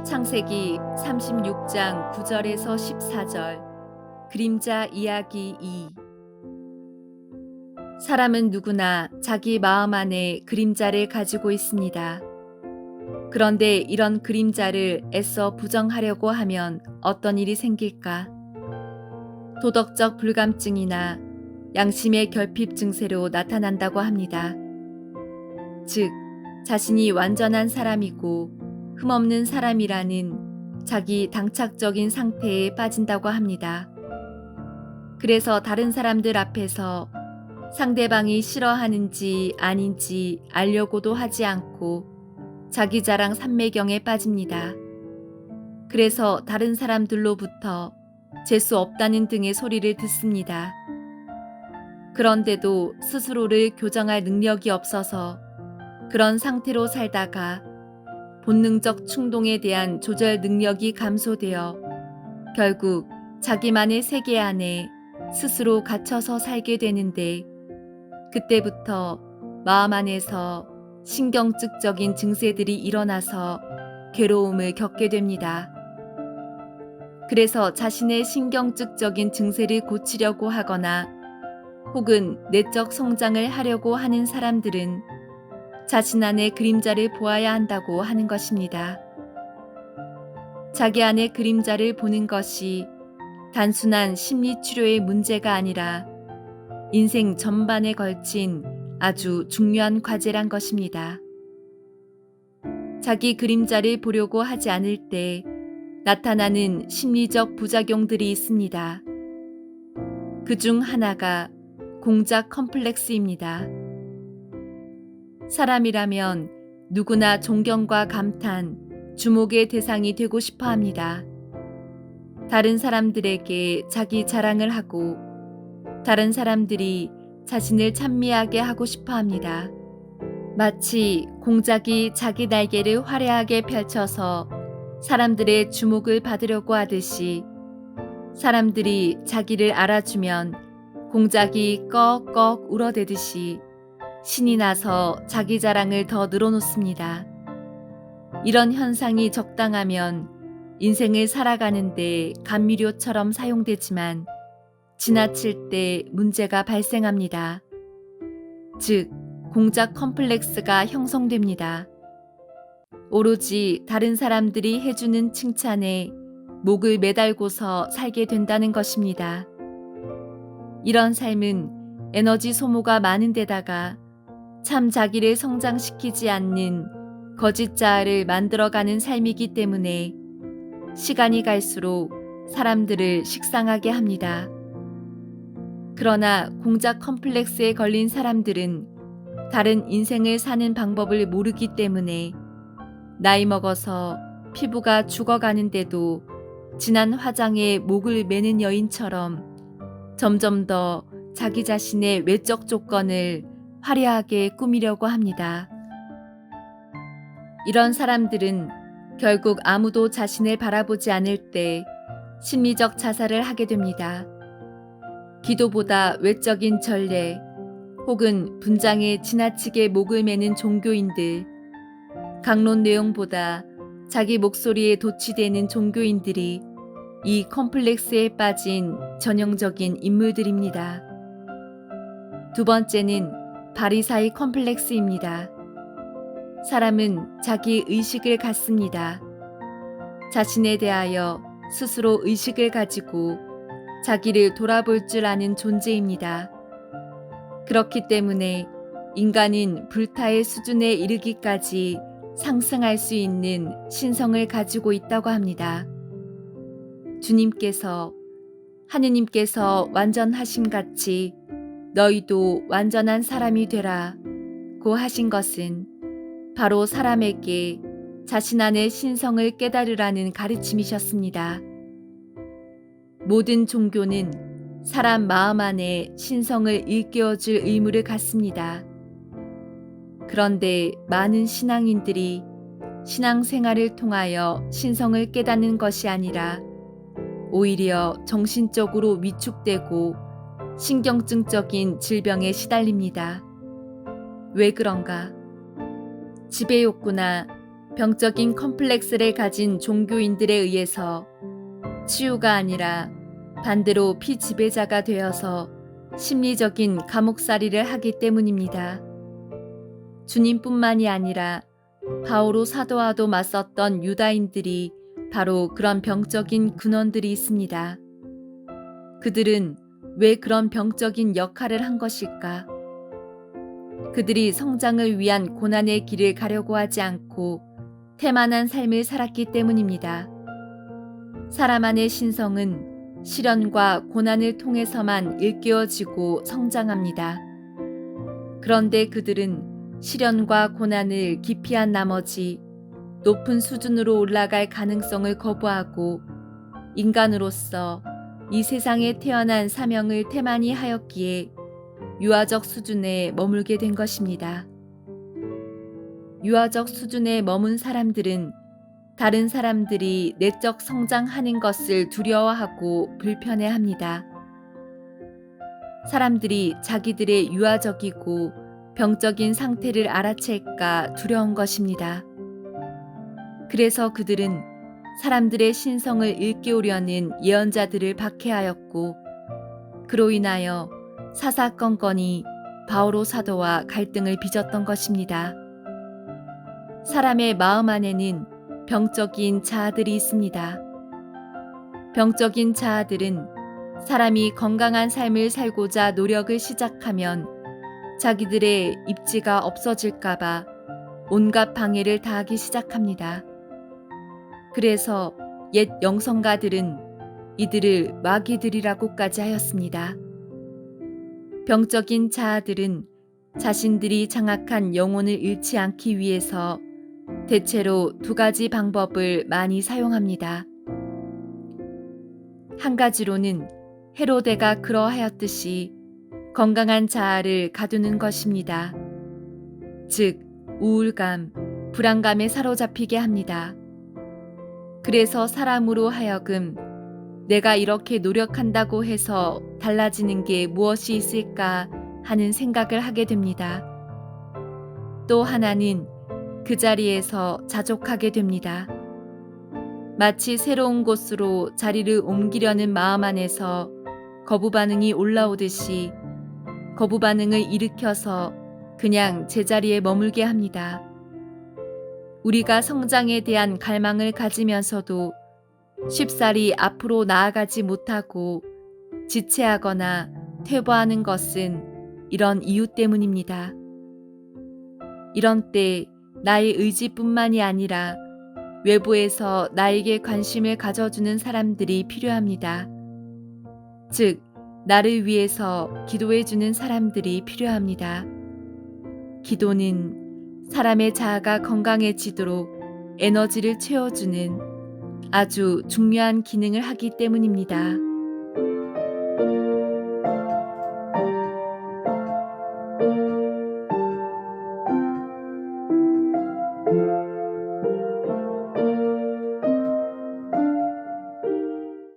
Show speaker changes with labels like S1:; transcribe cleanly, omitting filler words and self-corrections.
S1: 창세기 36장 9절에서 14절. 그림자 이야기 2. 사람은 누구나 자기 마음 안에 그림자를 가지고 있습니다. 그런데 이런 그림자를 애써 부정하려고 하면 어떤 일이 생길까? 도덕적 불감증이나 양심의 결핍 증세로 나타난다고 합니다. 즉, 자신이 완전한 사람이고 흠없는 사람이라는 자기 당착적인 상태에 빠진다고 합니다. 그래서 다른 사람들 앞에서 상대방이 싫어하는지 아닌지 알려고도 하지 않고 자기 자랑 삼매경에 빠집니다. 그래서 다른 사람들로부터 재수 없다는 등의 소리를 듣습니다. 그런데도 스스로를 교정할 능력이 없어서 그런 상태로 살다가 본능적 충동에 대한 조절 능력이 감소되어 결국 자기만의 세계 안에 스스로 갇혀서 살게 되는데, 그때부터 마음 안에서 신경증적인 증세들이 일어나서 괴로움을 겪게 됩니다. 그래서 자신의 신경증적인 증세를 고치려고 하거나 혹은 내적 성장을 하려고 하는 사람들은 자신 안의 그림자를 보아야 한다고 하는 것입니다. 자기 안의 그림자를 보는 것이 단순한 심리치료의 문제가 아니라 인생 전반에 걸친 아주 중요한 과제란 것입니다. 자기 그림자를 보려고 하지 않을 때 나타나는 심리적 부작용들이 있습니다. 그중 하나가 공작 컴플렉스입니다. 사람이라면 누구나 존경과 감탄, 주목의 대상이 되고 싶어 합니다. 다른 사람들에게 자기 자랑을 하고 다른 사람들이 자신을 찬미하게 하고 싶어 합니다. 마치 공작이 자기 날개를 화려하게 펼쳐서 사람들의 주목을 받으려고 하듯이, 사람들이 자기를 알아주면 공작이 꺽꺽 울어대듯이 신이 나서 자기 자랑을 더 늘어놓습니다. 이런 현상이 적당하면 인생을 살아가는데 감미료처럼 사용되지만 지나칠 때 문제가 발생합니다. 즉, 공작 컴플렉스가 형성됩니다. 오로지 다른 사람들이 해주는 칭찬에 목을 매달고서 살게 된다는 것입니다. 이런 삶은 에너지 소모가 많은 데다가 참 자기를 성장시키지 않는 거짓 자아를 만들어가는 삶이기 때문에 시간이 갈수록 사람들을 식상하게 합니다. 그러나 공작 컴플렉스에 걸린 사람들은 다른 인생을 사는 방법을 모르기 때문에 나이 먹어서 피부가 죽어가는데도 진한 화장에 목을 매는 여인처럼 점점 더 자기 자신의 외적 조건을 화려하게 꾸미려고 합니다. 이런 사람들은 결국 아무도 자신을 바라보지 않을 때 심리적 자살을 하게 됩니다. 기도보다 외적인 전례 혹은 분장에 지나치게 목을 매는 종교인들, 강론 내용보다 자기 목소리에 도취되는 종교인들이 이 컴플렉스에 빠진 전형적인 인물들입니다. 두 번째는 바리사이 컴플렉스입니다. 사람은 자기 의식을 갖습니다. 자신에 대하여 스스로 의식을 가지고 자기를 돌아볼 줄 아는 존재입니다. 그렇기 때문에 인간은 불타의 수준에 이르기까지 상승할 수 있는 신성을 가지고 있다고 합니다. 주님께서 하느님께서 완전하심 같이 너희도 완전한 사람이 되라 고 하신 것은 바로 사람에게 자신 안의 신성을 깨달으라는 가르침이셨습니다. 모든 종교는 사람 마음 안에 신성을 일깨워줄 의무를 갖습니다. 그런데 많은 신앙인들이 신앙생활을 통하여 신성을 깨닫는 것이 아니라 오히려 정신적으로 위축되고 신경증적인 질병에 시달립니다. 왜 그런가? 지배 욕구나 병적인 컴플렉스를 가진 종교인들에 의해서 치유가 아니라 반대로 피지배자가 되어서 심리적인 감옥살이를 하기 때문입니다. 주님뿐만이 아니라 바오로 사도와도 맞섰던 유다인들이 바로 그런 병적인 근원들이 있습니다. 그들은 왜 그런 병적인 역할을 한 것일까? 그들이 성장을 위한 고난의 길을 가려고 하지 않고 태만한 삶을 살았기 때문입니다. 사람 안의 신성은 시련과 고난을 통해서만 일깨워지고 성장합니다. 그런데 그들은 시련과 고난을 기피한 나머지 높은 수준으로 올라갈 가능성을 거부하고 인간으로서 이 세상에 태어난 사명을 태만히 하였기에 유아적 수준에 머물게 된 것입니다. 유아적 수준에 머문 사람들은 다른 사람들이 내적 성장하는 것을 두려워하고 불편해합니다. 사람들이 자기들의 유아적이고 병적인 상태를 알아챌까 두려운 것입니다. 그래서 그들은 사람들의 신성을 일깨우려는 예언자들을 박해하였고 그로 인하여 사사건건이 바오로 사도와 갈등을 빚었던 것입니다. 사람의 마음 안에는 병적인 자아들이 있습니다. 병적인 자아들은 사람이 건강한 삶을 살고자 노력을 시작하면 자기들의 입지가 없어질까봐 온갖 방해를 다하기 시작합니다. 그래서 옛 영성가들은 이들을 마귀들이라고까지 하였습니다. 병적인 자아들은 자신들이 장악한 영혼을 잃지 않기 위해서 대체로 두 가지 방법을 많이 사용합니다. 한 가지로는 헤로데가 그러하였듯이 건강한 자아를 가두는 것입니다. 즉, 우울감, 불안감에 사로잡히게 합니다. 그래서 사람으로 하여금 내가 이렇게 노력한다고 해서 달라지는 게 무엇이 있을까 하는 생각을 하게 됩니다. 또 하나는 그 자리에서 자족하게 됩니다. 마치 새로운 곳으로 자리를 옮기려는 마음 안에서 거부 반응이 올라오듯이 거부 반응을 일으켜서 그냥 제자리에 머물게 합니다. 우리가 성장에 대한 갈망을 가지면서도 쉽사리 앞으로 나아가지 못하고 지체하거나 퇴보하는 것은 이런 이유 때문입니다. 이런 때 나의 의지뿐만이 아니라 외부에서 나에게 관심을 가져주는 사람들이 필요합니다. 즉, 나를 위해서 기도해주는 사람들이 필요합니다. 기도는 사람의 자아가 건강해지도록 에너지를 채워주는 아주 중요한 기능을 하기 때문입니다.